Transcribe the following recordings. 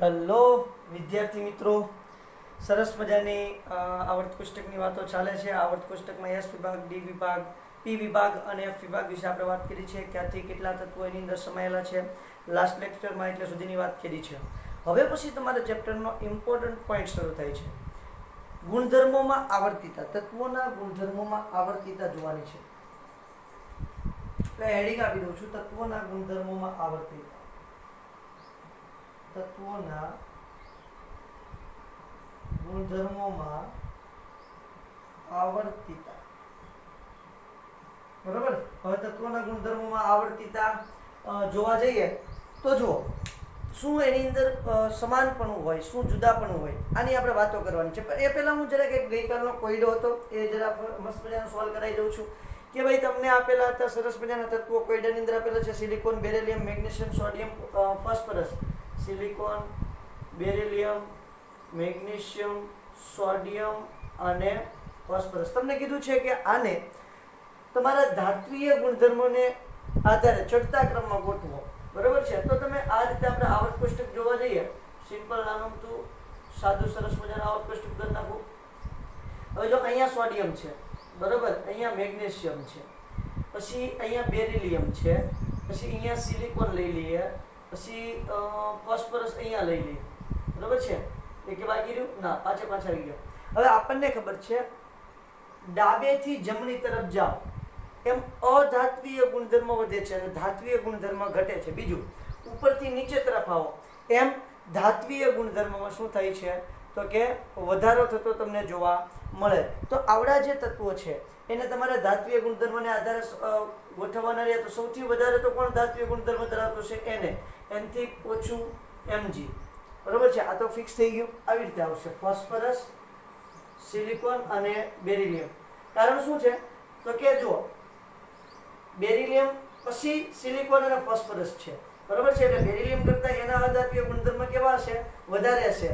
Hello વિદ્યાર્થી મિત્રો, સરસ મજાની આવર્ત કોષ્ટકની વાતો ચાલે છે. આવર્ત કોષ્ટકમાં એસ વિભાગ, ડી વિભાગ, પી વિભાગ અને એફ વિભાગ વિશે આપણે વાત કરી છે. ક્યાંથી કેટલા તત્વો એની અંદર સમાયેલા છે, લાસ્ટ લેક્ચરમાં એટલે સુધીની વાત કરી છે. હવે પછી તમારા ચેપ્ટરનો ઇમ્પોર્ટન્ટ પોઈન્ટ શરૂ થાય છે. ગુણધર્મોમાં આવર્તિતા, તત્વોના ગુણધર્મોમાં આવર્તિતા જોવાની છે. એટલે હેડિંગ આપી દઉં છું, તત્વોના ગુણધર્મોમાં આવર્તિતા. તત્વોના ગુણધર્મોમાં આવર્તિતા. બરાબર. હવે તત્વોના ગુણધર્મોમાં આવર્તિતા જોવા જઈએ તો જુઓ, શું એની અંદર સમાનપણું હોય, શું જુદાપણું હોય, આની આપણે વાતો કરવાની છે. પણ એ પહેલા હું જરાક એક ગઈકાલનો કોયડો હતો એ જરા મસ્ત મજાનો સોલ્વ કરાવી દઉં છું કે ભાઈ તમને આપેલા હતા સરસ મજાના તત્વો કોયડાની અંદર આપેલા છે: silicon, beryllium, magnesium, sodium, phosphorus. Silicon, beryllium, magnesium, sodium અને ફોસ્ફરસ. તમને કીધું છે કે આને તમારા ધાત્વીય ગુણધર્મોને આધારે ચડતા ક્રમમાં ગોઠવો. બરાબર છે. તો તમે આ રીતે આપણે આવર્ત કોષ્ટક જોવા જઈએ. સિમ્પલ નાનું તું સાદું સરસ મજાનું આવર્ત કોષ્ટક કરી નાખું. હવે જો અહીંયા સોડિયમ છે, બરાબર, અહીંયા મેગ્નેશિયમ છે, પછી અહીંયા બેરિલિયમ છે, પછી અહીંયા સિલિકોન લઈ લઈએ, પછી ફોસ્ફરસ અહીંયા લઈ લઈએ. બરાબર છે. એ કે બાકી રહ્યું ના, પાછા આવી ગયા. હવે આપણને ખબર છે ડાબેથી જમણી તરફ જાઓ એમ અધાત્વીય ગુણધર્મ વધે છે અને ધાત્વીય ગુણધર્મ ઘટે છે. બીજું, ઉપરથી નીચે તરફ આવો એમ ધાત્વીય ગુણધર્મમાં શું થાય છે તો કે વધારો થતો તમને જોવા મળે. તો આવડા જે તત્વો છે એને તમારે ધાત્વીય ગુણધર્મને આધારે ગોઠવવાના રહ્યા. તો સૌથી વધારે તો કોણ ધાત્વીય ગુણધર્મ ધરાવતો છે? એને. એનથી ઓછું Mg. બરાબર છે. આ તો ફિક્સ થઈ ગયું. આવી રીતે આવશે ફોસ્ફરસ, સિલિકોન અને બેરિલિયમ. કારણ શું છે તો કે જુઓ, બેરિલિયમ પછી સિલિકોન અને ફોસ્ફરસ છે. બરાબર છે. એટલે બેરિલિયમ કરતાં એના અધાત્વીય ગુણધર્મ કેવા હશે? વધારે હશે.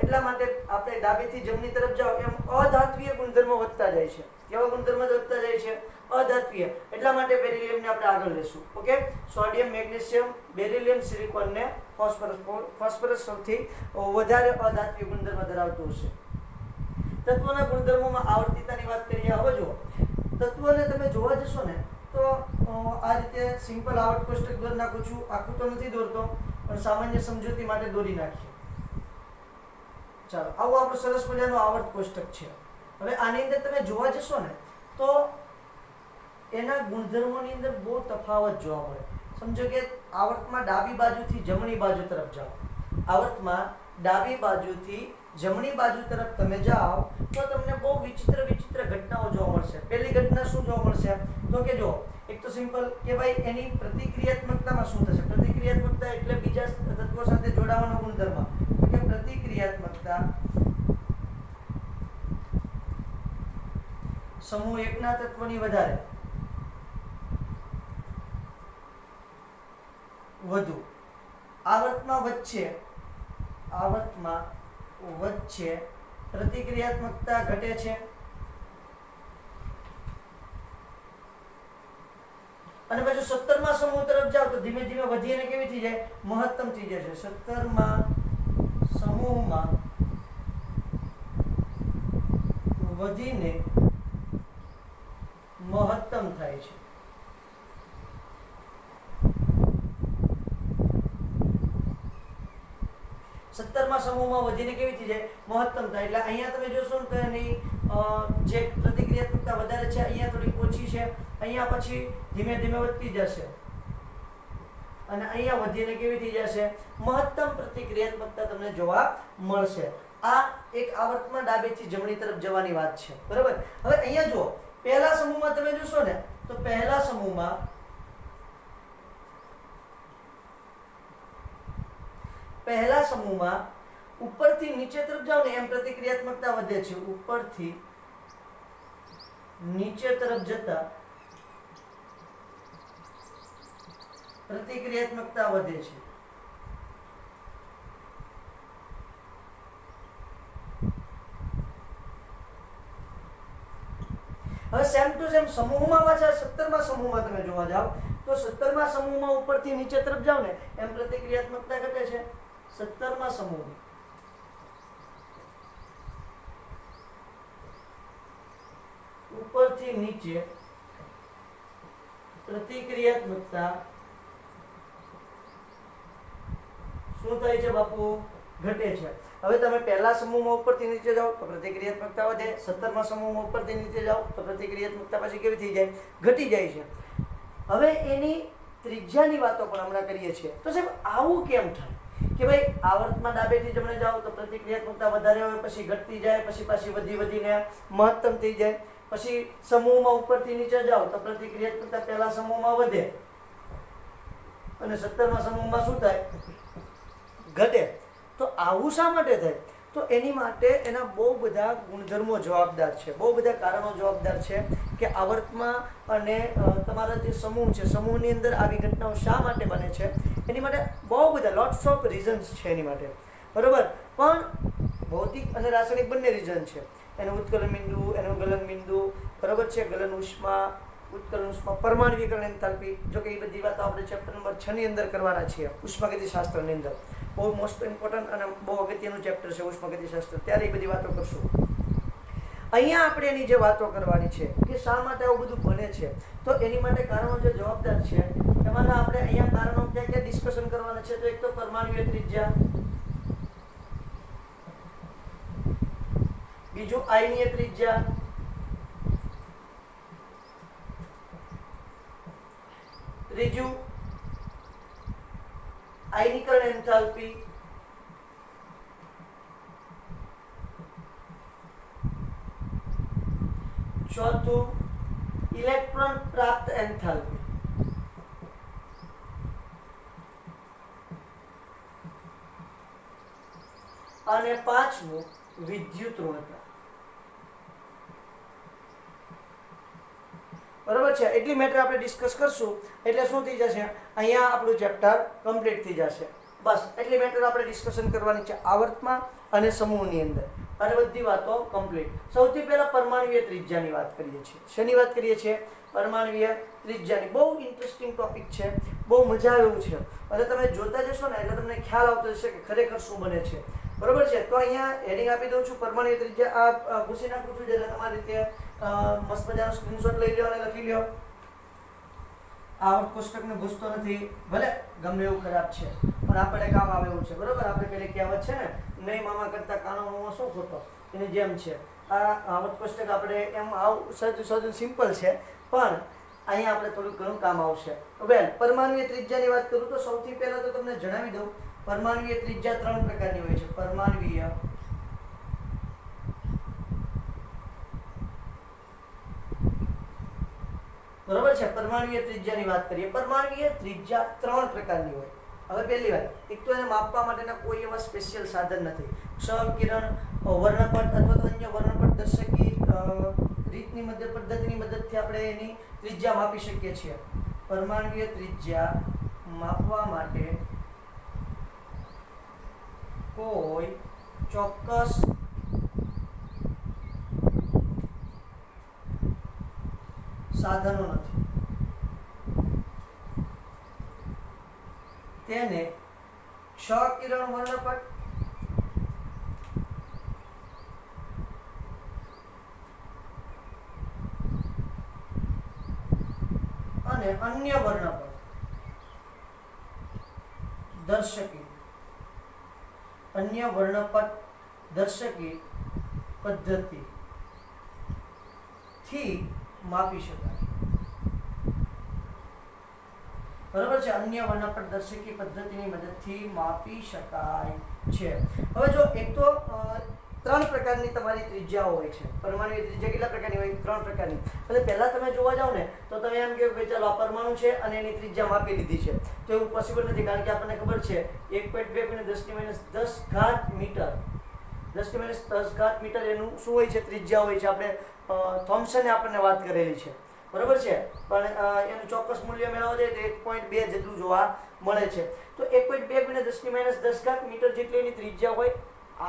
એટલા માટે આપણે ડાબેથી જમણી તરફ જાઓ એમ અધાત્વીય ગુણધર્મો વધતા જાય છે. કેવા ગુણધર્મ વધતા જાય છે? અધાત્વીય. એટલા માટે બેરિલિયમને આપણે આગળ લેશું. Okay. Sodium, magnesium, beryllium, silicon ને ફોસ્ફરસ. ફોસ્ફરસ સૌથી વધારે અધાત્વીય ગુણધર્મ ધરાવતું હશે. તત્વોના ગુણધર્મોમાં આવર્તિતાની વાત કરીએ. હવે જુઓ, તત્વોને તમે જોવા જશો ને તો આ રીતે સિમ્પલ આવર્ત કોષ્ટક દોરી નાખું છું. આખું તો નથી દોરતો, પણ સામાન્ય સમજૂતી માટે દોરી નાખીએ. ચાલો, આવું આપણું સરસ મજાનું આવર્ત કોષ્ટક છે. હવે આની અંદર તમે જોવા જશો ને તો એના ગુણધર્મોની અંદર બહુ તફાવત જોવા મળે. સમજો કે આવર્તમાં ડાબી બાજુથી જમણી બાજુ તરફ જાઓ. આવર્તમાં ડાબી બાજુથી જમણી બાજુ તરફ તમે જાઓ તો તમને બહુ વિચિત્ર ઘટનાઓ જોવા મળશે. પહેલી ઘટના શું જોવા મળશે તો કે જો, એક તો સિમ્પલ કે ભાઈ એની પ્રતિક્રિયાત્મકતામાં શું થશે. પ્રતિક્રિયાત્મકતા એટલે બીજા તત્વો સાથે જોડાવાનો ગુણધર્મ. તો કે પ્રતિક્રિયાત્મકતા સમૂહ એકના તત્વની વધારે વધુ. આવર્તમાં વચ્ચે પ્રતિક્રિયાત્મકતા ઘટે છે અને પછી 17મા સમૂહ તરફ જાઓ તો ધીમે ધીમે વધીને કેવી થઈ જાય? મહત્તમ થઈ જાય છે. 17મા સમૂહમાં વધીને મહત્તમ થાય છે. સત્તરમા સમૂહમાં વધીને કેવી થઈ જાય? મહત્તમ થાય. એટલે અહીંયા તમે જોશો ને તો એની જે પ્રતિક્રિયાત્મકતા વધારે છે અહીંયા થોડી ઓછી છે, અહીંયા પછી ધીમે ધીમે વધતી જશે અને અહીંયા વધીને કેવી થઈ જશે? મહત્તમ પ્રતિક્રિયાત્મકતા તમને જોવા મળશે. આ એક આવર્તમાં ડાબેથી જમણી તરફ જવાની વાત છે. બરાબર. હવે અહીંયા જુઓ, પહેલા સમૂહમાં તમે જોશો ને તો પહેલા સમૂહમાં ઉપરથી નીચે તરફ જાઓ ને એમ પ્રતિક્રિયાત્મકતા વધે છે. ઉપરથી નીચે તરફ જતા પ્રતિક્રિયાત્મકતા વધે છે. હવે સેમ ટુ સેમ સમૂહમાં પાછા 17મા સમૂહમાં તમે જોવા જાઓ તો 17મા સમૂહમાં ઉપરથી નીચે તરફ જાઓ ને એમ પ્રતિક્રિયાત્મકતા ઘટે છે. 17મા સમૂહ ઉપરથી નીચે પ્રતિક્રિયાત્મકતા શું થાય છે બાપુ? ઘટે છે. હવે તમે પહેલા સમૂહમાં ઉપરથી નીચે જાઓ તો પ્રતિક્રિયાત્મકતા વધે, 17મા સમૂહમાં ઉપરથી નીચે જાઓ તો પ્રતિક્રિયાત્મકતા પછી કેવી થઈ જાય? ઘટી જાય છે. હવે એની ત્રિજ્યાની વાતો પણ હમણાં કરીએ છીએ. તો સાહેબ આવું કેમ થાય કે ભાઈ આવર્તમાં ડાબેથી જમણે જાઓ તો પ્રતિક્રિયાત્મકતા વધારે હોય, પછી ઘટતી જાય, પછી પાછી વધીને મહત્તમ થઈ જાય, પછી સમૂહમાં ઉપરથી નીચે જાઓ તો પ્રતિક્રિયાત્મકતા પહેલા સમૂહમાં વધે અને 17મા સમૂહમાં શું થાય? ઘટે. તો આવું શા માટે થાય? તો એની માટે એના બહુ બધા ગુણધર્મો જવાબદાર છે, બહુ બધા કારણો જવાબદાર છે કે આવર્તમાં અને તમારા જે સમૂહ છે, સમૂહની અંદર આવી ઘટનાઓ શા માટે બને છે. એની માટે બહુ બધા લોટ્સ ઓફ રીઝન્સ છે એની માટે, બરાબર. પણ ભૌતિક અને રાસાયણિક બંને રીઝન છે. એનું ઉત્કલન બિંદુ, એનું ગલન બિંદુ, બરાબર છે, ગલન ઉષ્મા, ઉત્કલન ઉષ્મા, પરમાણ્વીકરણ એન્થાલ્પી. જો કે એ બધી વાતો આપણે ચેપ્ટર નંબર 6 ની અંદર કરવાના છીએ, ઉષ્માગતિશાસ્ત્રની અંદર. બહુ મોસ્ટ ઇમ્પોર્ટન્ટ અને બહુ અગત્યનું ચેપ્ટર છે ઉષ્માગતિશાસ્ત્ર. ત્યારે એ બધી વાતો કરશું. અહીંયા આપણે એની જે વાતો કરવાની છે કે શા માટે આવું બધું બને છે, તો એની માટે કારણો જે જવાબદાર છે એમાંના આપણે અહીંયા કારણો ક્યાં ક્યાં ડિસ્કશન કરવાના છે. તો એક તો પરમાણ્વીય ત્રિજ્યા, બીજું આયનીય ત્રિજ્યા, ત્રીજું આયનીકરણ એન્થાલ્પી, ચોથું ઇલેક્ટ્રોન પ્રાપ્ત એન્થાલ્પી, અને પાંચમું વિદ્યુત ઋણતા. બરાબર છે. એટલી મેટર આપણે ડિસ્કસ કરશું એટલે શું થઈ જશે? અહીંયા આપણું ચેપ્ટર કમ્પ્લીટ થઈ જશે. બસ એટલી મેટર આપણે ડિસ્કશન કરવાની છે આવર્તમાં અને સમૂહની અંદર, અને બધી વાતો કમ્પ્લીટ. સૌથી પહેલા પરમાણ્વીય ત્રિજ્યાની વાત કરીએ છીએ. શેની વાત કરીએ છીએ? પરમાણ્વીય ત્રિજ્યાની. બહુ ઇન્ટરેસ્ટિંગ ટોપિક છે, બહુ મજા આવે એવું છે. અને તમે જોતા જશો ને એટલે તમને ખ્યાલ આવતો જશે કે ખરેખર શું બને છે. બરોબર છે. તો અહીંયા હેડિંગ આપી દઉં છું, પરમાણ્વીય ત્રિજ્યા. આ પૂછી નાખું છું જેને તમારી રીતે મસ્ત મજાનો સ્ક્રીનશોટ લઈ લો અને લખી લો. આવર્ત કોષ્ટકને ભૂસતો નથી, ભલે ગમે એવું ખરાબ છે પણ આપણે કામ આવે એવું છે. બરોબર. આપણે પેલી કહેવત છે ને, નહીં મામા કરતા કાનો મામા શું ખોટો, એની જેમ છે આ આવર્ત કોષ્ટક. આપણે એમ સૌથી સિમ્પલ છે પણ અહીંયા આપણે થોડું ઘણું કામ આવશે. વેલ, પરમાણ્વીય ત્રિજ્યાની વાત કરું તો સૌથી પહેલા તો તમને જણાવી દઉં, પરમાણ્વીય ત્રિજ્યા 3 પ્રકારની હોય છે. પરમાણ્વીય બરોબર છે. પરમાણ્વીય ત્રિજ્યાની વાત કરીએ. પરમાણ્વીય ત્રિજ્યા 3 પ્રકારની હોય. હવે પહેલી વાત, એક તો એને માપવા માટેના કોઈ એવા સ્પેશિયલ સાધન નથી. ક્ષ-કિરણ, વર્ણપટ અથવા તો અન્ય વર્ણપટ દર્શકી રીતની પદ્ધતિની મદદથી આપણે એની ત્રિજ્યા માપી શકીએ છીએ. પરમાણ્વીય ત્રિજ્યા માપવા માટે કોઈ ચોક્કસ સાધનો નથી. તેને ક્ષ-કિરણ વર્ણપટ અને અન્ય વર્ણપટ દર્શકી પદ્ધતિ થી માપી શકાય. બરાબર છે. અન્ય વર્ણપટ દર્શકી પદ્ધતિની મદદથી માપી શકાય છે. હવે જો એક તો 3 પ્રકારની તમારી ત્રિજ્યાઓ હોય છે. પરમાણ્વીય ત્રિજ્યા કેટલા પ્રકારની હોય? 3 પ્રકારની. એટલે પહેલા તમે જોવા જાવ ને તો તમે એમ કહો કે ચાલો આ પરમાણુ છે અને એની ત્રિજ્યા માપી લીધી છે. તો એવું પોસિબલ નથી, કારણ કે આપણને ખબર છે 1.2 × 10⁻10 મીટર, 10⁻10 મીટર એનું શું હોય છે? ત્રિજ્યા હોય છે. આપણે થોમ્સને આપણને વાત કરેલી છે, બરોબર છે. પણ એનું ચોક્કસ મૂલ્ય મેળવવા જાય તો 1.2 જેટલું જોવા મળે છે. તો 1.2 × 10⁻10 મીટર જેટલી એની ત્રિજ્યા હોય.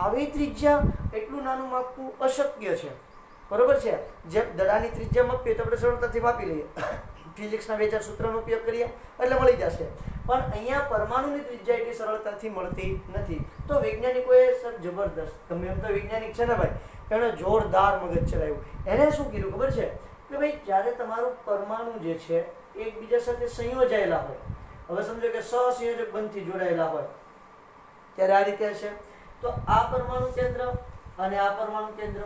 આવી ત્રિજ્યા એટલું નાનું માપવું અશક્ય છે, બરોબર છે. જે દડાની ત્રિજ્યા માપીએ તો આપણે સરળતાથી માપી લઈએ, ફિઝિક્સના 2-4 સૂત્રનો ઉપયોગ કરીએ એટલે મળી જશે. પણ અહીંયા પરમાણુની ત્રિજ્યા એટલી સરળતાથી મળતી નથી. તો વૈજ્ઞાનિકોએ સર જબરદસ્ત, ગમે એમ તો વૈજ્ઞાનિક છે ને ભાઈ, એણે જોરદાર મગજ ચલાવ્યું. એને શું કીધું ખબર છે કે ભાઈ જ્યારે તમારું પરમાણુ જે છે એકબીજા સાથે સંયોજાયેલા હોય, હવે સમજો કે સહસંયોજક બંધથી જોડાયેલા હોય ત્યારે આ રીતે હશે. તો આ પરમાણુ કેન્દ્ર અને આ પરમાણુ કેન્દ્ર,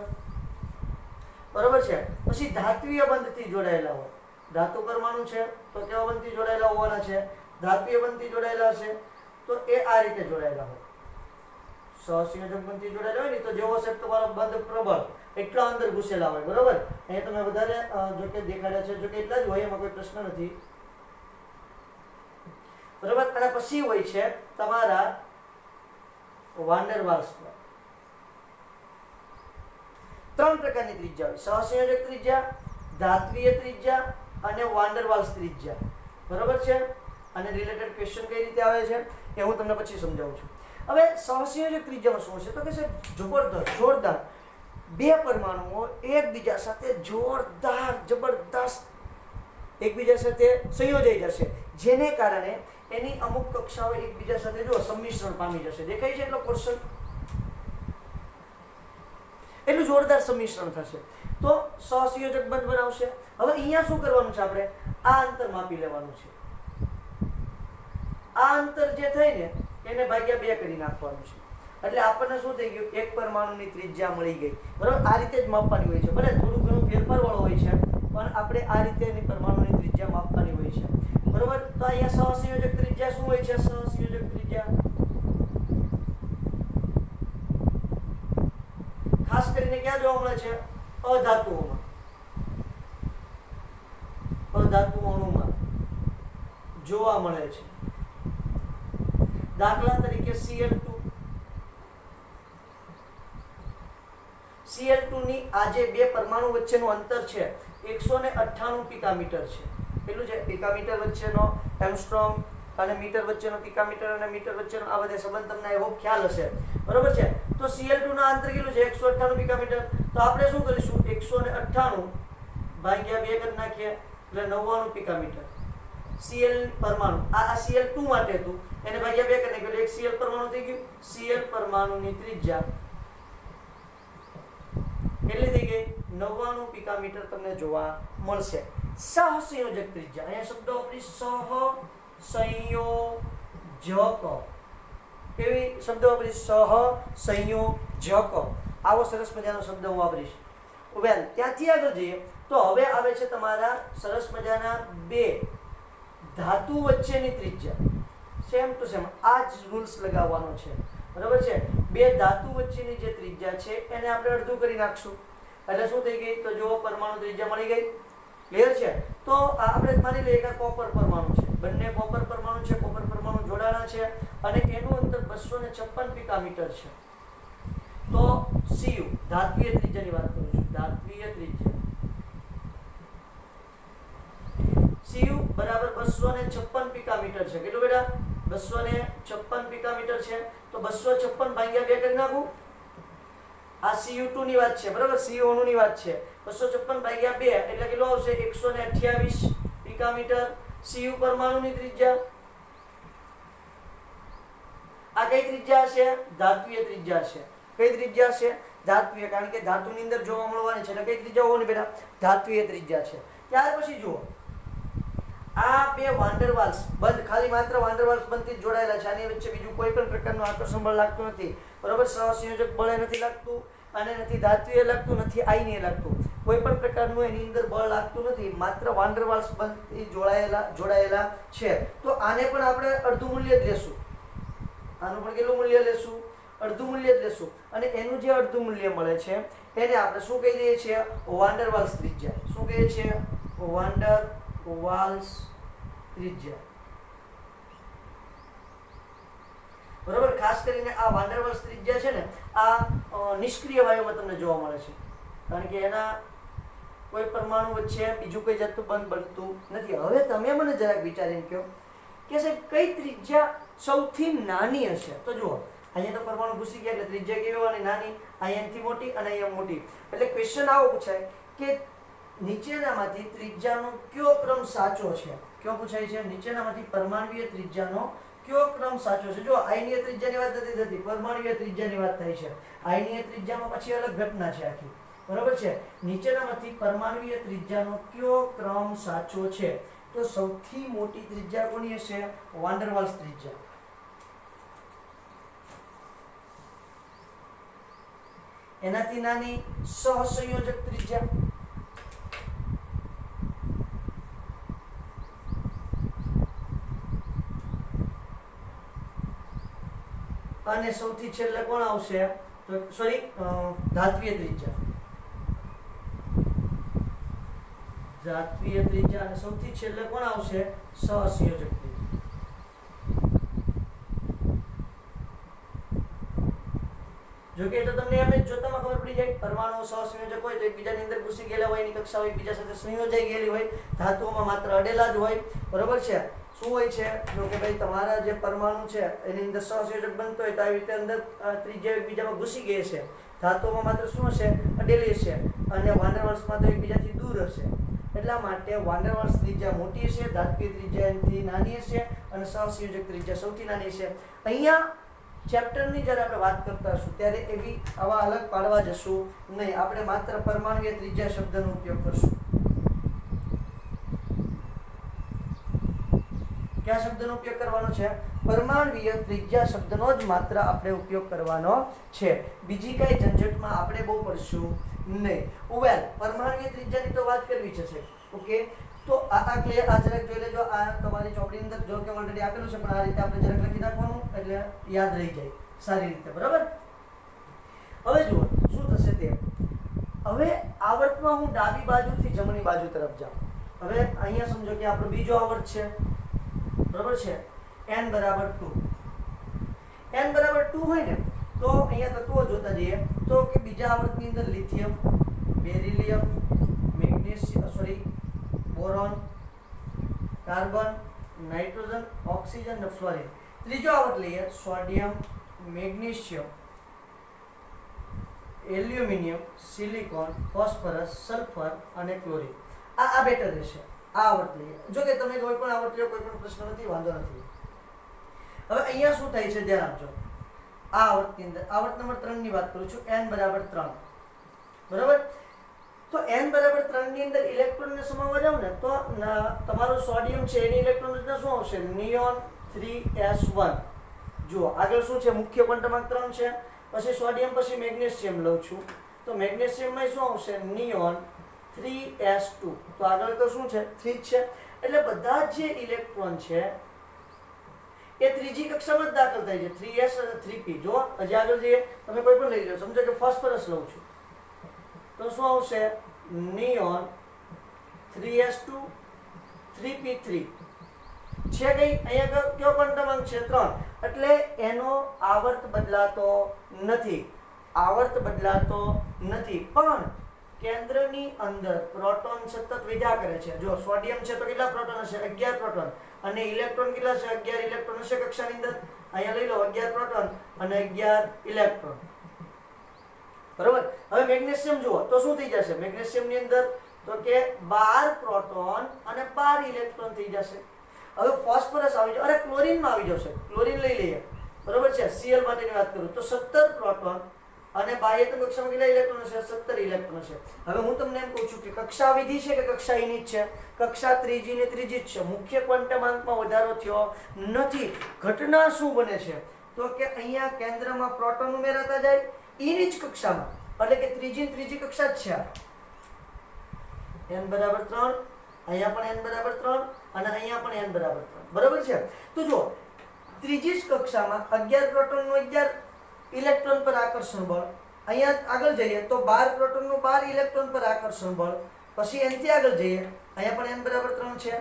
બરોબર છે. પછી ધાત્વીય બંધથી જોડાયેલા હોય, ધાતુ પરમાણુ છે તો કેવા બંધથી જોડાયેલા હોવાના છે? ધાત્વીય બંધથી જોડાયેલા હશે. તો એ આ રીતે જોડાયેલા હોય, સહસંયોજક બંધથી જોડાયેલા હોય ને તો જેવો છે તમારો બંધ પ્રબળ એટલા અંદર ઘૂસેલા હોય, બરોબર. અહીંયા તમે વધારે જો કે દેખાડ્યા છે, જો કે એટલા જ હોય, એમાં કોઈ પ્રશ્ન નથી, બરોબર. અને પછી હોય છે તમારા વાન ડેર વાલ્સ. 3 પ્રકારની ત્રિજ્યા હોય: સહસંયોજક ત્રિજ્યા, ધાત્વીય ત્રિજ્યા અને વાન ડેર વાલ્સ ત્રિજ્યા, બરોબર છે. અને રિલેટેડ ક્વેશ્ચન કઈ રીતે આવે છે એ હું તમને પછી સમજાવું છું. હવે સહસંયોજક ત્રિજ્યામાં શું છે તો કે છે જબરદસ્ત, જોરદાર બે પરમાણુઓ એકબીજા સાથે જોરદાર જબરદસ્ત એકબીજા સાથે સંયોજાઈ જશે, જેને કારણે એની અમુક કક્ષાઓ એકબીજા સાથે જો સંમિશ્રણ પામી જશે. દેખાય છે એટલો પોર્શન, એટલું જોરદાર સંમિશ્રણ થશે તો સહસંયોજક બંધ બનાવશે. હવે અહીંયા શું કરવાનું છે? આપણે આ અંતર માપી લેવાનું છે. આ અંતર જે થાય ને એને ભાગ્યા 2 કરી નાખવાનું છે. એટલે આપણને શું થઈ ગયું? એક પરમાણુની ત્રિજ્યા મળી ગઈ, બરાબર. આ રીતે જ માપવાની હોય છે, ભલે થોડું ઘણું ફેરફાર વાળો હોય છે, પણ આપણે આ રીતે એની પરમાણુની ત્રિજ્યા માપવાની હોય છે, બરોબર. તો અહીંયા સહસંયોજક ત્રિજ્યા શું હોય છે? સહસંયોજક ત્રિજ્યા ખાસ કરીને ક્યાં જોવા મળે છે? અધાતુઓમાં, અધાતુ અણુમાં જોવા મળે છે. દાખલા તરીકે Cl2. Cl2 ની આ જે બે પરમાણુ વચ્ચેનું અંતર છે 198 પિકામીટર છે. પેલું છે પિકામીટર વચ્ચેનો એંગસ્ટ્રોમ અને મીટર વચ્ચેનો પિકામીટર અને મીટર વચ્ચેનો આ બધા સંબંધ તમને એવો ખ્યાલ હશે, બરોબર છે. તો Cl2 નું અંતર કેટલું છે? 198 પિકામીટર. તો આપણે શું કરીશું? 198 ભાગ્યા 2 કરી નાખીએ એટલે 99 પિકામીટર. Cl પરમાણુ આ Cl2 માટે હતું, એને ભાગ્યા 2 કરી નાખ્યો એટલે એક Cl પરમાણુ થઈ ગયું. Cl પરમાણુની ત્રિજ્યા કેટલી થઈ ગઈ? 99 પિકામીટર તમને જોવા મળશે. સહસંયોજક ત્રિજ્યા, અહીંયા શબ્દ વાપરી સહસંયોજક, કેવી શબ્દ વાપરી? સહસંયોજક. આવો સરસ મજાનો શબ્દ હું વાપરીશ. વેલ, ત્યાંથી આગળ જઈએ તો હવે આવે છે તમારા સરસ મજાના બે ધાતુ વચ્ચેની ત્રિજ્યા. સેમ ટુ સેમ આ જ રૂલ્સ લગાવવાનો છે, બરાબર છે. બે ધાતુ વચ્ચેની જે ત્રિજ્યા છે એને આપણે અડધું કરી નાખશું એટલે શું થઈ ગઈ? તો જો પરમાણુ ત્રિજ્યા મળી ગઈ. ક્લિયર છે? તો આપણે માની લઈએ કે કોપર પરમાણુ છે, બંને કોપર પરમાણુ છે, કોપર પરમાણુ જોડાણા છે અને એનું અંતર 256 પિકામીટર છે. તો Cu ધાત્વીય ત્રિજ્યાની વાત કરું છું, ધાત્વીય ત્રિજ્યા Cu બરાબર 256 પિકામીટર છે. કેટલું બેટા? 256 પિકામીટર છે. તો 256 ભાગ્યા 2 કરી નાખું. આ Cu2 ની વાત છે, બરાબર. Cu અણુ ની વાત છે. 256 ભાગ્યા 2 એટલે કેટલું આવશે? 128 પિકામીટર. Cu પરમાણુની ત્રિજ્યા આ કઈ ત્રિજ્યા છે? ધાત્વીય ત્રિજ્યા છે. કઈ ત્રિજ્યા છે? ધાત્વીય, કારણ કે ધાતુની અંદર જોવા મળવાની છે એટલે કઈ ત્રિજ્યા હોવાની બેટા? ધાત્વીય ત્રિજ્યા છે. ત્યાર પછી જુઓ આ બે વાન ડેર વાલ્સ બંધ, ખાલી માત્ર વાન ડેર વાલ્સ બંધથી જ જોડાયેલા છે. આની વચ્ચે બીજું કોઈ પણ પ્રકારનું આકર્ષણ બળ લાગતું નથી, બરોબર. સહસંયોજક બળ નથી લાગતું અને નથી ધાત્વીય લાગતું, નથી આયનીય લાગતું. કોઈ પણ પ્રકારનું એની અંદર બળ લાગતું નથી, માત્ર વાન ડેર વાલ્સ બંધથી જોડાયેલા છે. તો આને પણ આપણે અડધું મૂલ્ય જ લેશું. આનું પણ કેટલું મૂલ્ય લેશું? અડધું મૂલ્ય જ લેશું. અને એનું જે અડધું મૂલ્ય મળે છે એને આપણે શું કહી દઈએ છીએ? વાન ડેર વાલ્સ ત્રિજ્યા. શું કહીએ છીએ? વાન ડેર વાલ્સ ત્રિજ્યા, બરોબર. ખાસ કરીને આ વાન ડેર વાલ્સ ત્રિજ્યા છે ને આ નિષ્ક્રિય વાયુમાં તમને જોવા મળે છે, કારણ કે એના કોઈ પરમાણુ વચ્ચે બીજું કોઈ જાતનું બંધ બનતું નથી. હવે તમે મને જરાક વિચારીને કહો કે સાહેબ કઈ ત્રિજ્યા સૌથી નાની હશે? તો જુઓ અહીંયા તો પરમાણુ ઘૂસી ગયા એટલે ત્રિજ્યા કેવી હોવાની? નાની. અહીંયાથી મોટી અને અહીંયા મોટી. એટલે ક્વેશ્ચન આવો પૂછાય કે નીચેનામાંથી ત્રિજ્યાનો કયો ક્રમ સાચો છે? કયો પૂછાય છે? નીચેનામાંથી પરમાણુય ત્રિજ્યાનો કયો ક્રમ સાચો છે? જો આયનીય ત્રિજ્યાની વાત નથી થતી, પરમાણુય ત્રિજ્યાની વાત થાય છે. આયનીય ત્રિજ્યામાં પછી અલગ ઘટના છે આખી, બરોબર છે. નીચેનામાંથી પરમાણુય ત્રિજ્યાનો કયો ક્રમ સાચો છે? તો સૌથી મોટી ત્રિજ્યા કોની હશે? વાન ડેર વાલ્સ ત્રિજ્યા. એનાથી નાની સહસંયોજક ત્રિજ્યા, અને સૌથી છેલ્લે કોણ આવશે? તો સોરી, ધાત્વીય ત્રિજ્યા. ધાત્વીય ત્રિજ્યા અને સૌથી છેલ્લે કોણ આવશે? સહસંયોજક ત્રિજ્યા. જો કે તો તમને એમ જ જોતામાં ખબર પડી જાય, પરમાણુ સહસંયોજક હોય તો એકબીજાની અંદર ઘૂસી ગયેલા હોય, એની કક્ષાઓ એકબીજા સાથે સંયોજાઈ ગયેલી હોય, ધાતુઓમાં માત્ર અડેલા જ હોય, બરોબર છે. શું હોય છે? જો કે ભાઈ તમારા જે પરમાણુ છે એની અંદર સહસંયોજક બનતો હોય તો આવી રીતે અંદર ત્રિજ્યા એકબીજામાં ઘૂસી ગઈ છે. ધાતુઓમાં માત્ર શું હશે? અડેલી હશે, અને વાન ડેર વાલ્સમાં તો એકબીજાથી દૂર હશે. એટલા માટે વાન ડેર વાલ્સ ત્રિજ્યા મોટી હશે, ધાત્વીય ત્રિજ્યા એનાથી નાની હશે, અને સહસંયોજક ત્રિજ્યા સૌથી નાની છે. અહીંયા ચેપ્ટરની જ્યારે આપણે વાત કરતા હશું ત્યારે એવી આવા અલગ પાડવા જશું નહીં. આપણે માત્ર પરમાણુય ત્રિજ્યા શબ્દનો ઉપયોગ કરશું. કયા શબ્દનો ઉપયોગ કરવાનો છે? પરમાણુય ત્રિજ્યા શબ્દનો જ માત્ર આપણે ઉપયોગ કરવાનો છે. બીજી કઈ ઝંઝટમાં આપણે બહુ પડશું નહીં. વેલ, પરમાણુય ત્રિજ્યાની તો વાત કરવી છે. ઓકે, તો આ ક્લિયર? આ જરાક જોઈ લેજો. આ તમારી ચોપડીની અંદર જો કે ઓલરેડી આપેલું છે, પણ આ રીતે આપણે જરાક લખી નાખવાનું એટલે યાદ રહી જાય સારી રીતે, બરાબર? હવે જુઓ શું થશે તે. હવે આવર્તમાં હું ડાબી બાજુથી જમણી બાજુ તરફ જાઉં. હવે અહીંયા સમજો કે આપણો બીજો આવર્ત છે, બરાબર છે. n બરાબર 2. n બરાબર 2 હોય ને તો અહીંયા તત્વો જોતા જઈએ તો કે બીજા આવર્તની અંદર lithium, beryllium, magnesium, sorry, boron, carbon, nitrogen, oxygen અને ફ્લોરિન. ત્રીજો આવર્ત લઈએ sodium, magnesium, aluminium, silicon, phosphorus, sulphur અને ક્લોરીન. આ બેટર રહેશે. આ આવર્ત લઈએ. જો કે તમે કોઈ પણ આવર્ત લો, કોઈ પણ પ્રશ્ન નથી, વાંધો નથી. હવે અહીંયા શું થાય છે ધ્યાન આપજો. આ આવર્તની અંદર આવર્ત નંબર 3 ની વાત કરું છું. n બરાબર 3, બરાબર? તો n બરાબર 3 ની અંદર ઇલેક્ટ્રોનને સમાવવા જાવ ને તો તમારો સોડિયમ છે એની ઇલેક્ટ્રોન રચના શું આવશે? Neon 3s1. જુઓ આગળ શું છે? મુખ્ય ક્વોન્ટમ 3 છે, પછી સોડિયમ, પછી મેગ્નેશિયમ લઉં છું તો મેગ્નેશિયમમાં શું આવશે? Neon 3s2. તો આગળ તો શું છે? 3 છે. એટલે બધા જે ઇલેક્ટ્રોન છે એ ત્રીજી કક્ષામાં જ દાખલ થાય છે, 3s અને 3p. જો હજી આગળ જઈએ, તમે કોઈ પણ લઈ લો. સમજો કે ફોસ્ફરસ લઉં છું તો શું આવશે? નિયોન 3s2 3p3 છે. કઈ અહીંયા કયો ક્વોન્ટમ અંક છે? 3. એટલે એનો આવર્ત બદલાતો નથી. આવર્ત બદલાતો નથી, પણ કેન્દ્રની અંદર પ્રોટોન સતત વધ્યા કરે છે. જો સોડિયમ છે તો કેટલા પ્રોટોન હશે? 11 પ્રોટોન. અને ઇલેક્ટ્રોન કેટલા છે? 11 ઇલેક્ટ્રોન હશે કક્ષાની અંદર. અહીંયા લઈ લો 11 પ્રોટોન અને 11 ઇલેક્ટ્રોન, બરોબર? હવે મેગ્નેશિયમ જુઓ તો શું થઈ જશે? મેગ્નેશિયમની અંદર તો કે 12 પ્રોટોન અને 12 ઇલેક્ટ્રોન થઈ જશે. હવે ફોસ્ફરસ આવી જશે, અરે ક્લોરીનમાં આવી જશે. ક્લોરીન લઈ લઈએ, બરોબર છે? Cl માટેની વાત કરું તો 17 પ્રોટોન અને બાહ્યતમ કક્ષામાં કેટલા ઇલેક્ટ્રોન હશે? 17 ઇલેક્ટ્રોન હશે. હવે હું તમને એમ કહું છું કે કક્ષા વિધિ છે કે કક્ષા યુનિટ છે? કક્ષા ત્રીજી ને ત્રીજી જ છે. મુખ્ય ક્વોન્ટમાંકમાં વધારો થયો નથી. ઘટના શું બને છે તો કે અહીંયા કેન્દ્રમાં પ્રોટોન ઉમેરાતા જાય એની જ કક્ષામાં, એટલે કે ત્રીજી કક્ષા જ છે. n બરાબર 3, અહીંયા પણ n બરાબર 3 અને અહીંયા પણ n બરાબર 3, બરાબર છે? તો જો ત્રીજી જ કક્ષામાં 11 પ્રોટોનનું 11 ઇલેક્ટ્રોન પર આકર્ષણ બળ. અહીંયા આગળ જઈએ તો 12 પ્રોટોનનું 12 ઇલેક્ટ્રોન પર આકર્ષણ બળ. પછી એનથી આગળ જઈએ, અહીંયા પણ n બરાબર 3 છે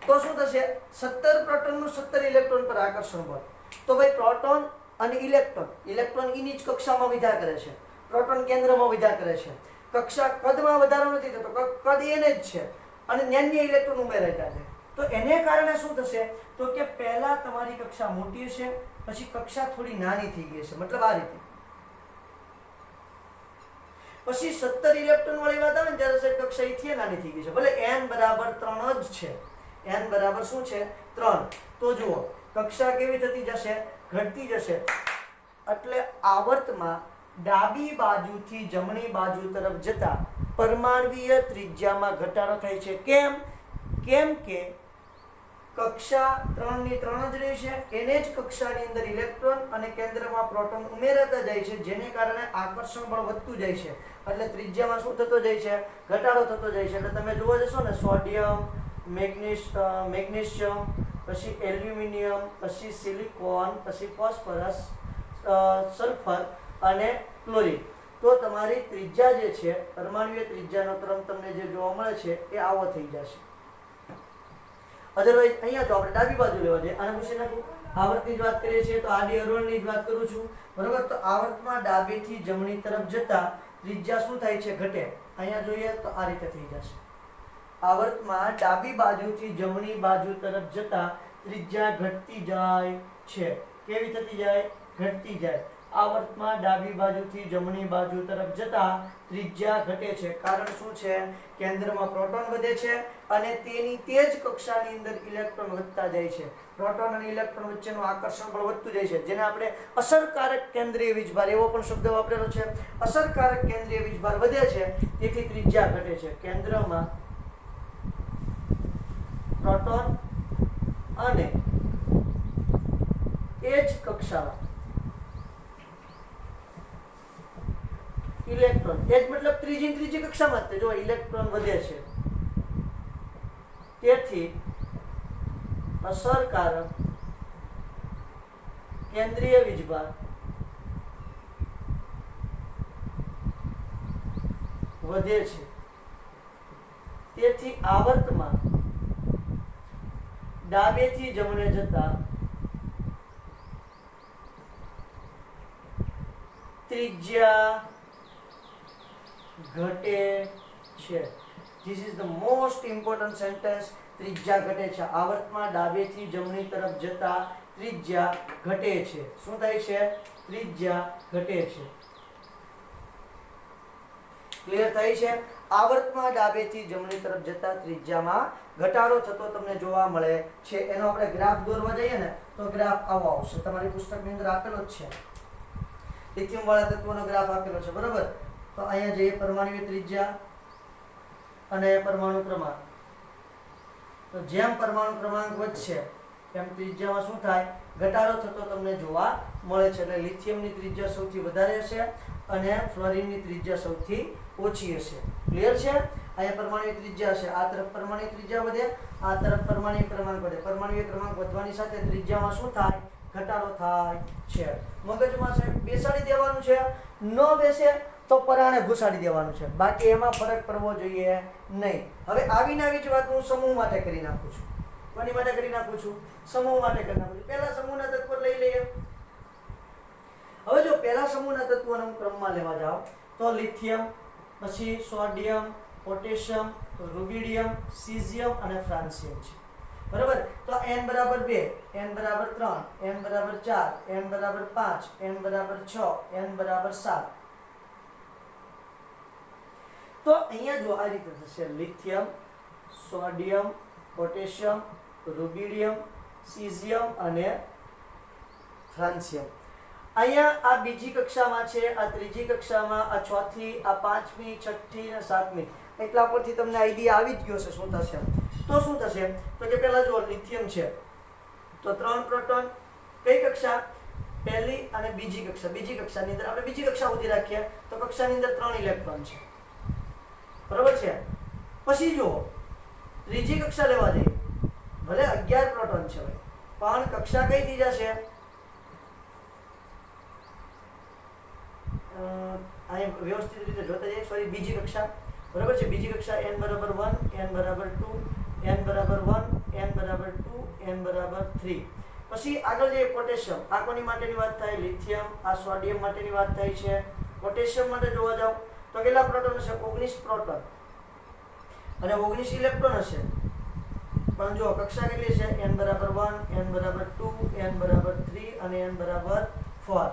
તો શું થશે? 17 પ્રોટોનનું 17 ઇલેક્ટ્રોન પર આકર્ષણ બળ. તો ભાઈ પ્રોટોન અને ઇલેક્ટ્રોન એની જ કક્ષામાં વિધા કરે છે, પ્રોટોન કેન્દ્રમાં વિધા કરે છે. કક્ષા કદમાં વધારો નથી થતો, કદ એને જ છે અને નાના ઇલેક્ટ્રોન ઉમેરાય છે. તો એને કારણે શું થશે તો કે પહેલા તમારી કક્ષા મોટી હશે, પછી કક્ષા થોડી નાની થઈ ગઈ છે. મતલબ આ રીતે. પછી 17 ઇલેક્ટ્રોન વાળી વાત આવે ને ત્યારે સાહેબ કક્ષા અહીંથી નાની થઈ ગઈ છે, ભલે n બરાબર 3 જ છે, n બરાબર શું છે 3, તો જુઓ કક્ષા કેવી થતી જશે, ઘટતી જશે, એટલે આવર્તમાં ડાબી બાજુથી જમણી બાજુ તરફ જતા પરમાણ્વીય ત્રિજ્યામાં ઘટાડો થાય છે. કેમ કે કક્ષા 3 ની 3 જ રહે છે, એને જ કક્ષાની અંદર ઇલેક્ટ્રોન અને કેન્દ્રમાં પ્રોટોન ઉમેરાતા જાય છે, જેને કારણે આકર્ષણ બળ વધતું જાય છે, એટલે ત્રિજ્યામાં શું થતો જાય છે, ઘટાડો થતો જાય છે. એટલે તમે જોવા જશો ને સોડિયમ, મેગ્નેશિયમ, પછી એલ્યુમિનિયમ, પછી સિલિકોન, પછી ફોસ્ફરસ, સલ્ફર અને ક્લોરીન, તો તમારી ત્રિજ્યા જે છે પરમાણ્વીય ત્રિજ્યાનો ક્રમ તમને જે જોવા મળે છે એ આવો થઈ જશે. અધરવાઇઝ અહીંયા તો આપણે ડાબી બાજુ લેવા જઈએ, આને પૂછી નાખું. આવર્તની જ વાત કરીએ છીએ તો આડી હરોળની જ વાત કરું છું, બરોબર. તો આવર્તમાં ડાબેથી જમણી તરફ જતા ત્રિજ્યા શું થાય છે, ઘટે. અહીંયા જોઈએ તો આ રીતે થઈ જશે. આવર્તમાં ડાબી બાજુથી જમણી બાજુ તરફ જતા ત્રિજ્યા ઘટતી જાય છે. કેવી થતી જાય, ઘટતી જાય. આવર્તમાં ડાબી બાજુથી જમણી બાજુ તરફ જતા ત્રિજ્યા ઘટે છે. કારણ શું છે, કેન્દ્રમાં પ્રોટોન વધે છે અને તેની તે જ કક્ષાની અંદર ઇલેક્ટ્રોન વધતા જાય છે. પ્રોટોન અને ઇલેક્ટ્રોન વચ્ચેનું આકર્ષણ બળ વધતું જાય છે, જેને આપણે અસરકારક કેન્દ્રીય વીજભાર એવો પણ શબ્દ વાપરેલો છે. અસરકારક કેન્દ્રીય વીજભાર વધે છે, તેથી ત્રિજ્યા ઘટે છે. કેન્દ્રમાં પ્રોટોન અને એ જ કક્ષામાં ઇલેક્ટ્રોન, એ જ મતલબ ત્રીજી કક્ષામાં જ જો ઇલેક્ટ્રોન વધે છે, તેથી અસરકારક કેન્દ્રીય વીજભાર વધે છે. તેથી આવર્તમાં ડાબેથી જમણે જતા ત્રિજ્યા ઘટે છે. This is the most important sentence. ત્રિજ્યા ઘટે છે. આવર્તમાં ડાબેથી જમણી તરફ જતા ત્રિજ્યા ઘટે છે. શું થાય છે, ત્રિજ્યા ઘટે છે. ક્લિયર થાય છે. આવર્તમાં ડાબેથી જમણી તરફ જતા ત્રિજ્યામાં ઘટાડો થતો તમને જોવા મળે છે. એનો આપણે ગ્રાફ દોરવા જઈએ ને તો ગ્રાફ આવો આવશે. તમારી પુસ્તકની અંદર આપેલો જ છે, લિથિયમ વાળા તત્વોનો ગ્રાફ આપેલો છે, બરોબર. તો અહીંયા જઈએ પરમાણ્વીય ત્રિજ્યા અને પરમાણુ ક્રમાંક. તો જેમ પરમાણુ ક્રમાંક વધશે એમ ત્રિજ્યામાં શું થાય, ઘટાડો થતો તમને જોવા મળે છે. એટલે લિથિયમની ત્રિજ્યા સૌથી વધારે હશે અને ફ્લોરિનની ત્રિજ્યા સૌથી ઓછી હશે. ક્લિયર છે. અહીંયા પરમાણ્વીય ત્રિજ્યા હશે, આ તરફ પરમાણ્વીય ત્રિજ્યા વધે, આ તરફ પરમાણ્વીય ક્રમાંક વધે. પરમાણ્વીય ક્રમાંક વધવાની સાથે ત્રિજ્યામાં શું થાય, ઘટાડો થાય છે. મગજમાં સાહેબ બેસાડી દેવાનું છે, ન બેસે તો પરાણે ઘુસાડી દેવાનું છે, બાકી એમાં ફરક પડવો જોઈએ નહીં. હવે આવીને આવી જ વાત હું સમૂહ માટે કરી નાખું છું. કોની માટે કરી નાખું છું, સમૂહ માટે કરી નાખું છું. પહેલા સમૂહના તત્વો લઈ લઈએ. હવે જો પહેલા સમૂહના તત્વોને હું ક્રમમાં લેવા જાઉં તો લિથિયમ, પછી સોડિયમ, પોટેશિયમ, રૂબિડિયમ, સીઝિયમ અને ફ્રાન્સિયમ છે, બરાબર. તો n બરાબર 2, n બરાબર 3, n બરાબર 4, n બરાબર 5, n બરાબર 6, n બરાબર 7. તો અહીંયા જો આ રીતે થશે, lithium, sodium, potassium, rubidium, caesium અને ફ્રાન્સિયમ. અહીંયા આ બીજી કક્ષામાં છે, આ ત્રીજી કક્ષામાં, આ ચોથી, આ પાંચમી, છઠ્ઠી અને સાતમી. એટલા પરથી તમને આઈડિયા આવી જ ગયો છે શું થશે. તો શું થશે, તો કે પહેલા જો લિથિયમ છે તો 3 પ્રોટોન, કઈ કક્ષા, પહેલી અને બીજી કક્ષા. બીજી કક્ષાની અંદર આપણે બીજી કક્ષા સુધી રાખીએ તો કક્ષાની અંદર 3 ઇલેક્ટ્રોન છે, બરોબર છે. પછી જો ત્રીજી કક્ષા લેવા જઈએ, ભલે 11 પ્રોટોન છે ભાઈ, પણ કક્ષા કઈ થઈ જશે, અહીંયા વ્યવસ્થિત રીતે જોતા જઈએ. સોરી, બીજી કક્ષા, બરાબર છે. બીજી કક્ષા n બરાબર 1, n બરાબર 2, n બરાબર 1, n બરાબર 2, n બરાબર 3. પછી આગળ જઈએ પોટેશિયમ. આ કોની માટેની વાત થાય, લિથિયમ. આ સોડિયમ માટેની વાત થાય છે. પોટેશિયમ માટે જોવા જાવ તો કેટલા પ્રોટોન હશે, 19 પ્રોટોન અને 19 ઇલેક્ટ્રોન હશે. પણ જો કક્ષા કેટલી છે, n બરાબર 1, n બરાબર 2, n બરાબર 3 અને n બરાબર 4.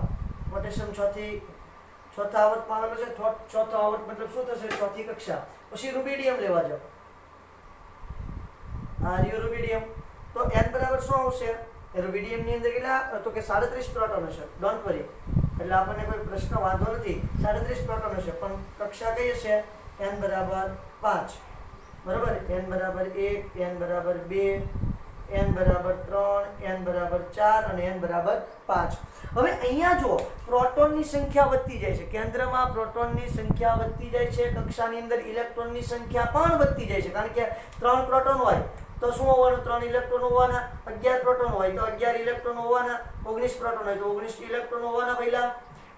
પોટેશિયમ ચોથા આવર્તમાં આવેલો છે. ચોથો આવર્ત મતલબ શું થશે? ચોથી કક્ષા. પછી રૂબિડિયમ લેવા જાઓ. આ રહ્યું રૂબિડિયમ. તો n બરાબર શું આવશે? રૂબિડિયમ ની અંદર કેટલા? તો કે 37 પ્રોટોન હશે. ડોન્ટ વરી, એટલે આપણને કોઈ પ્રશ્ન વાંધો નથી. 37 પ્રોટોન હશે, પણ કક્ષા કઈ હશે? n બરાબર 5. બરાબર? n બરાબર 1, n બરાબર 2, n બરાબર 3, n બરાબર 4 અને n બરાબર 5. હવે અહીંયા જો પ્રોટોનની સંખ્યા વધતી જાય છે. કેન્દ્રમાં પ્રોટોનની સંખ્યા વધતી જાય છે. કક્ષાની અંદર ઇલેક્ટ્રોનની સંખ્યા પણ વધતી જાય છે. કારણ કે 3 પ્રોટોન હોય તો શું હોવાનું? 3 ઇલેક્ટ્રોન હોવાના. 11 પ્રોટોન હોય તો 11 ઇલેક્ટ્રોન હોવાના. 19 પ્રોટોન હોય તો 19 ઇલેક્ટ્રોન હોવાના પહેલા.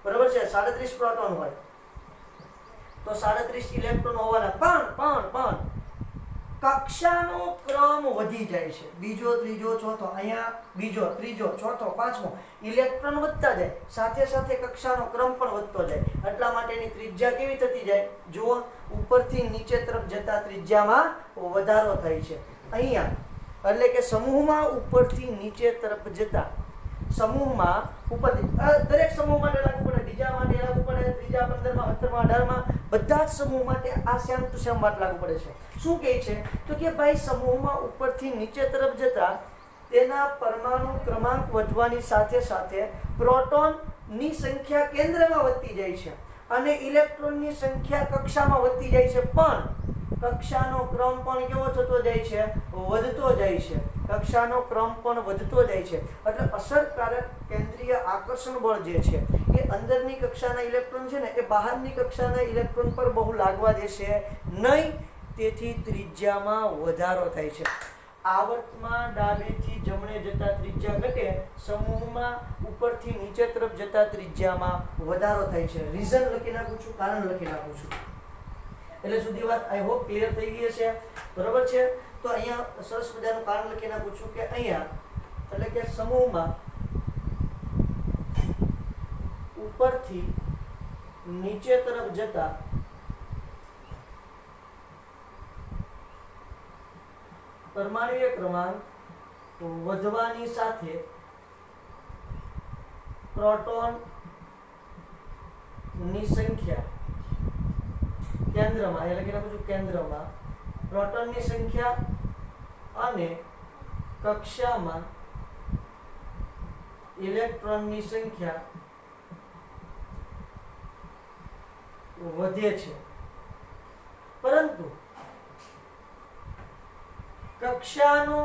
બરાબર છે? 37 પ્રોટોન હોય તો 37 ઇલેક્ટ્રોન હોવાના. પણ કક્ષાનો ક્રમ વધી જાય છે. બીજો, ત્રીજો, ચોથો. અહીંયા બીજો, ત્રીજો, ચોથો, પાંચમો. ઇલેક્ટ્રોન વધતા જાય, સાથે સાથે કક્ષાનો ક્રમ પણ વધતો જાય. એટલા માટેની ત્રિજ્યા કેવી થતી જાય? જુઓ, ઉપરથી નીચે તરફ જતા ત્રિજ્યામાં વધારો થાય છે. અહીંયા એટલે કે સમૂહમાં ઉપરથી નીચે તરફ જતા, સમૂહમાં ઉપરથી દરેક સમૂહ માટે લાગુ પડે, બીજા માટે લાગુ પડે, ત્રીજા, 15માં, 17માં, 18માં બધા જ સમૂહ માટે આ સેમ ટુ સેમ વાત લાગુ પડે છે. શું કહે છે? તો કે ભાઈ સમૂહમાં ઉપરથી નીચે તરફ જતા તેના પરમાણુ ક્રમાંક વધવાની સાથે સાથે પ્રોટોનની સંખ્યા કેન્દ્રમાં વધતી જાય છે અને ઇલેક્ટ્રોનની સંખ્યા કક્ષામાં વધતી જાય છે. પણ કક્ષાનો ક્રમ પણ કેવો થતો જાય છે? વધતો જાય છે. કક્ષાનો ક્રમ પણ વધતો જાય છે. એટલે અસરકારક કેન્દ્રીય આકર્ષણ બળ જે છે એ અંદરની કક્ષાના ઇલેક્ટ્રોન છે ને એ બહારની કક્ષાના ઇલેક્ટ્રોન પર બહુ લાગવા દેશે નહીં. તેથી ત્રિજ્યામાં વધારો થાય છે. આવર્તમાં ડાબેથી જમણે જતા ત્રિજ્યા ઘટે, સમૂહમાં ઉપરથી નીચે તરફ જતા ત્રિજ્યામાં વધારો થાય છે. રીઝન લખી નાખું છું, કારણ લખી નાખું છું. એટલે સુધી વાત આઈ હોપ ક્લિયર થઈ ગઈ હશે. બરોબર છે? તો અહીંયા સરસ મજાનું કારણ લખી નાખું છું કે અહીંયા એટલે કે સમૂહમાં ઉપરથી નીચે તરફ જતા પરમાણુય ક્રમાંક વધવાની સાથે પ્રોટોન ની સંખ્યા કેન્દ્રમાં, એટલે કે લખું છું કેન્દ્રમાં પ્રોટોનની સંખ્યા અને કક્ષામાં ઇલેક્ટ્રોનની સંખ્યા વધે છે. પરંતુ કક્ષાનો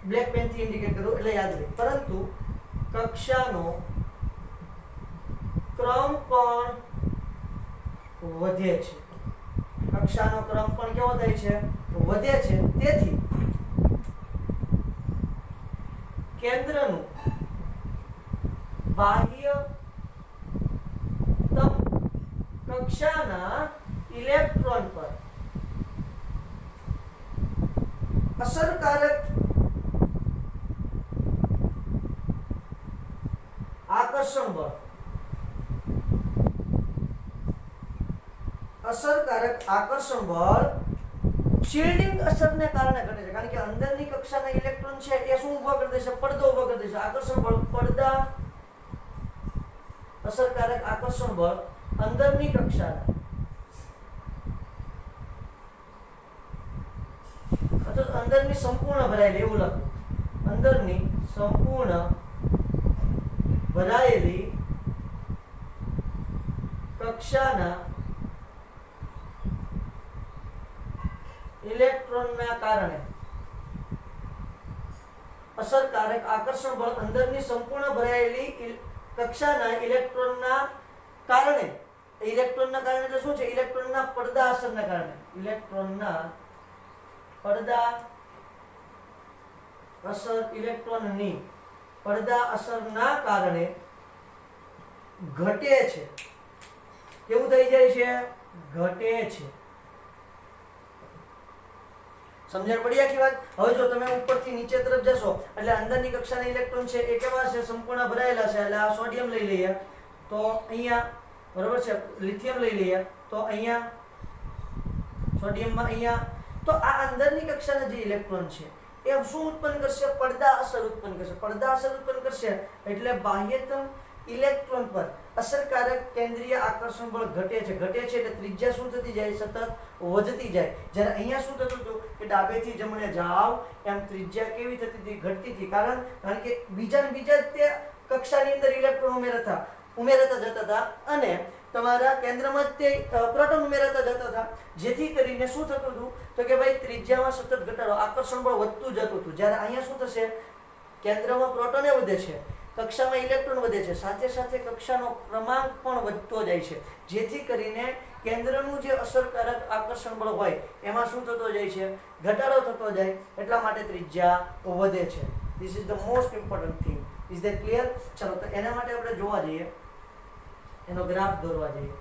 બ્લેક પેન થી ઇન્ડિકેટ કરું એટલે યાદ રહે. પરંતુ કક્ષાનો ક્રમ પણ વધે છે. કક્ષાનો ક્રમ પણ કેવો થાય છે? વધે છે. તેથી કેન્દ્રનું બાહ્યતમ કક્ષાના ઇલેક્ટ્રોન પર અસરકારક આકર્ષણ બળ, અસરકારક આકર્ષણ બળ શિલ્ડિંગ અસરને કારણે ઘટે છે. કારણ કે અંદરની કક્ષાના ઇલેક્ટ્રોન છે એ શું ઉભા કરી દેશે? પડદો ઉભો કરી દેશે. આકર્ષણ બળ પડદા, અસરકારક આકર્ષણ બળ અંદરની કક્ષાના અથવા અંદરની સંપૂર્ણ ભરાયેલી, એવું લખું, અંદરની સંપૂર્ણ ભરાયેલી કક્ષાના ઇલેક્ટ્રોનના કારણે અસરકારક આકર્ષણ બળ અંદરની સંપૂર્ણ ભરાયેલી કક્ષાના ઇલેક્ટ્રોનના કારણે, ઇલેક્ટ્રોનના કારણે એટલે શું છે? ઇલેક્ટ્રોનના પડદા અસરના કારણે, ઇલેક્ટ્રોનના પડદા અસર, ઇલેક્ટ્રોનની પડદા અસરના કારણે ઘટે છે. કેવું થઈ જાય છે? ઘટે છે. સમજણ પડી આખી વાત? હવે જો તમે ઉપરથી નીચે તરફ જશો એટલે અંદરની કક્ષાના ઇલેક્ટ્રોન છે એ કેવા છે? સંપૂર્ણ ભરાયેલા છે. એટલે આ સોડિયમ લઈ લઈએ તો અહીંયા, બરોબર છે, લિથિયમ લઈ લઈએ તો અહીંયા સોડિયમમાં અહીંયા, તો આ અંદરની કક્ષાના જે ઇલેક્ટ્રોન છે એ શું ઉત્પન્ન કરશે? પડદા અસર ઉત્પન્ન કરશે. પડદા અસર ઉત્પન્ન કરશે એટલે બાહ્યતમ ઇલેક્ટ્રોન પર અસરકારક કેન્દ્રીય આકર્ષણ બળ ઘટે છે એટલે ત્રિજ્યા શું થતી જાય? સતત વધતી જાય. જ્યારે અહીંયા શું થતું હતું કે ડાબેથી જમણે જાવ એમ ત્રિજ્યા કેવી થતી હતી? ઘટતી હતી. કારણ કે બીજા તે કક્ષાની અંદર ઇલેક્ટ્રોન ઉમેરાતા જતા હતા અને તમારા કેન્દ્રમાં જ તે પ્રોટોન ઉમેરાતા જતા હતા, જેથી કરીને શું થતું હતું તો કે ભાઈ ત્રિજ્યામાં સતત ઘટાડો, આકર્ષણ બળ વધતું જતું હતું. જ્યારે અહીંયા શું થશે? કેન્દ્રમાં પ્રોટોને વધે છે, કક્ષામાં ઇલેક્ટ્રોન વધે છે, સાથે સાથે કક્ષાનો ક્રમાંક પણ વધતો જાય છે, જેથી કરીને કેન્દ્રનું જે અસરકારક આકર્ષણ બળ હોય એમાં શું થતો જાય છે? ઘટાડો થતો જાય. એટલા માટે ત્રિજ્યા વધે છે. This is the most important thing. Is that clear? ચલો તો એના માટે આપણે જોવા જઈએ, એનો ગ્રાફ દોરવા જઈએ.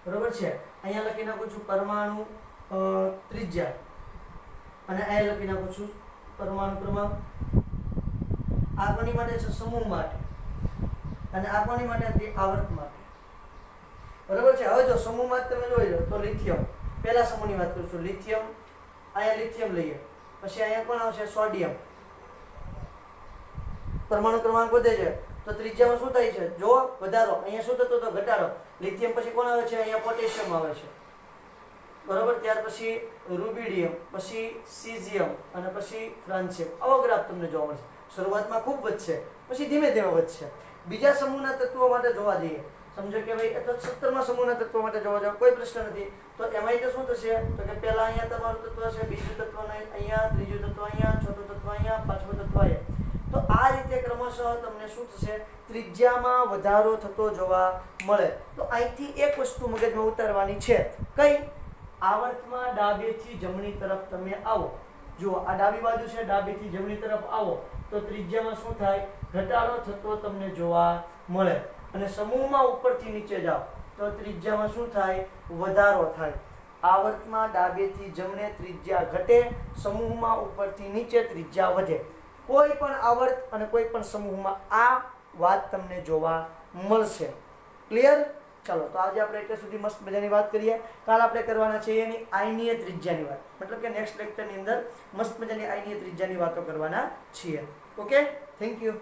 બરોબર છે? અહીંયા લખી નાખું છું પરમાણુ ત્રિજ્યા અને અહીંયા લખી નાખું છું પરમાણુ ક્રમાંક. આ કોની માટે છે? સમૂહ માટે. અને આ કોની માટે હતી? આવર્ત માટે. બરોબર છે? હવે જો સમૂહમાં તમે જોઈ લો તો લિથિયમ, પહેલા સમૂહની વાત કરું છું. લિથિયમ, અહીંયા લિથિયમ લઈએ, પછી અહીંયા કોણ આવશે? સોડિયમ. પરમાણુ ક્રમાંક વધે છે તો ત્રિજ્યામાં શું થાય છે? જો વધારો, અહીંયા શું થતો હતો? ઘટાડો. લિથિયમ પછી કોણ આવે છે? અહીંયા પોટેશિયમ આવે છે. બરોબર? ત્યાર પછી રૂબિડિયમ, પછી સીઝિયમ અને પછી ફ્રાન્સિયમ. આવો ગ્રાફ તમને જોવા મળશે. શરૂઆતમાં ખૂબ વધશે, પછી ધીમે ધીમે વધશે. બીજા સમૂહના તત્વો માટે જોવા જઈએ. સમજો કે ભાઈ 17મા સમૂહના તત્વો માટે જોવા જાવ, કોઈ પ્રશ્ન નથી. તો એમાંય તો શું થશે? તો કે પહેલા અહીંયા તમારું તત્વ છે, બીજું તત્વ અહીંયા, ત્રીજું તત્વ અહીંયા, ચોથું તત્વ અહીંયા, પાંચમું તત્વ અહીંયા. તો આ રીતે ક્રમશઃ તમને શું થશે? ત્રિજ્યામાં વધારો થતો જોવા મળે. તો અહીંથી એક વસ્તુ મગજમાં ઉતારવાની છે. કઈ? આવર્તમાં ડાબેથી જમણી તરફ તમે આવો. જુઓ, આ ડાબી બાજુ છે, ડાબેથી જમણી તરફ આવો તો ત્રિજ્યામાં શું થાય? ઘટાડો થતો તમને જોવા મળે. અને સમૂહમાં ઉપરથી નીચે જાઓ તો ત્રિજ્યામાં શું થાય? વધારો થાય. આવર્તમાં ડાબેથી જમણે ત્રિજ્યા ઘટે, સમૂહમાં ઉપરથી નીચે ત્રિજ્યા વધે. કોઈ પણ આવર્ત અને કોઈ પણ સમૂહમાં આ વાત તમને જોવા મળશે. ક્લિયર? ચાલો, તો આજે આપણે એટલે સુધી મસ્ત મજાની વાત કરીએ. કાલ આપણે કરવાના છે એની આયનીય ત્રિજ્યાની વાત, મતલબ કે નેક્સ્ટ લેક્ચરની અંદર મસ્ત મજાની આયનીય ત્રિજ્યાની વાતો કરવાના છીએ. Okay, thank you.